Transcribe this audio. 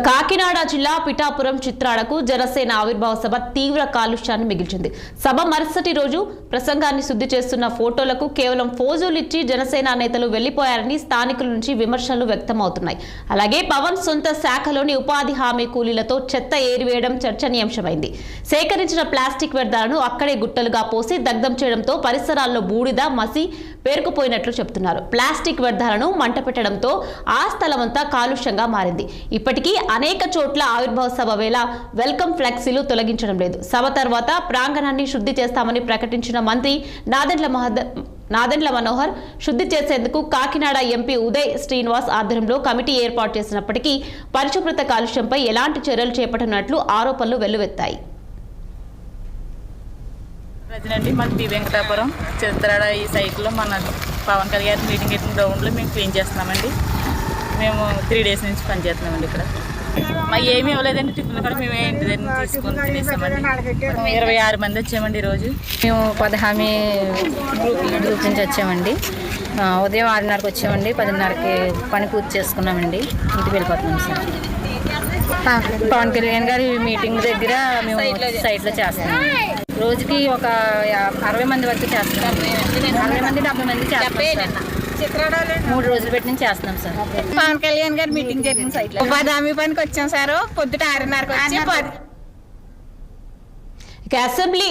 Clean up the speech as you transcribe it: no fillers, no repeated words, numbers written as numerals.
కాకినాడ జిల్లా పిఠాపురం చిత్రాడకు జనసేన ఆవిర్భావ సభ తీవ్ర కాలుష్యాన్ని మిగిల్చింది. సభ మరుసటి రోజు ప్రసంగాన్ని శుద్ధి చేస్తున్న ఫోటోలకు కేవలం ఫోజులిచ్చి జనసేన నేతలు వెళ్లిపోయారని స్థానికుల నుంచి విమర్శలు వ్యక్తమవుతున్నాయి. అలాగే పవన్ సొంత శాఖలోని ఉపాధి హామీ కూలీలతో చెత్త ఏరివేయడం చర్చనీయాంశమైంది. సేకరించిన ప్లాస్టిక్ వ్యర్థాలను అక్కడే గుట్టలుగా పోసి దగ్ధం చేయడంతో పరిసరాల్లో బూడిద మసి పేరుకుపోయినట్లు చెబుతున్నారు. ప్లాస్టిక్ వ్యర్థాలను మంట పెట్టడంతో ఆ స్థలమంతా కాలుష్యంగా మారింది. ఇప్పటికీ అనేక చోట్ల ఆవిర్భావ సభ వేళ వెల్కమ్ ఫ్లెక్సీలు తొలగించడం లేదు. సభ తర్వాత ప్రాంగణాన్ని శుద్ధి చేస్తామని ప్రకటించిన మంత్రి నాదెండ్ల మనోహర్ శుద్ధి చేసేందుకు కాకినాడ ఎంపీ ఉదయ్ శ్రీనివాస్ ఆధ్వర్యంలో కమిటీ ఏర్పాటు చేసినప్పటికీ పరిశుభ్రత కాలుష్యంపై ఎలాంటి చర్యలు చేపట్టనున్నట్లు ఆరోపణలు వెల్లువెత్తాయి. ప్రజలండి మాది బి వెంకటాపురం చిత్రాడ ఈ సైట్లో మన పవన్ కళ్యాణ్ మీటింగ్ గ్రౌండ్లో మేము క్లీన్ చేస్తున్నామండి. మేము 3 days నుంచి పనిచేస్తున్నామండి. ఇక్కడ మాకు ఏమీ ఇవ్వలేదండి. టిఫిన్ కూడా మేము ఇంటి దగ్గర తీసుకొని తినేసామండి. 26 మంది వచ్చామండి ఈరోజు. మేము ఉపాధి హామీ గ్రూప్ నుంచి వచ్చామండి. ఉదయం 6:30కి వచ్చామండి. 10:30కి పని పూర్తి చేసుకున్నామండి. ఇంటికి వెళ్ళిపోతున్నాం సార్. పవన్ కళ్యాణ్ గారి మీటింగ్ దగ్గర మేము సైట్లో చేస్తున్నాం. రోజుకి ఒక 60 మంది వరకు చేస్తున్నాం. 60 మంది 70 మంది చేస్తున్నాం. 3 రోజులు పెట్టి నుంచి చేస్తున్నాం సార్. పవన్ కళ్యాణ్ గారు మీటింగ్ జరిగిన సైట్లో ఉపాధి హామీ పనికి వచ్చాం సార్. పొద్దుట 6:30కి వచ్చి అసెంబ్లీ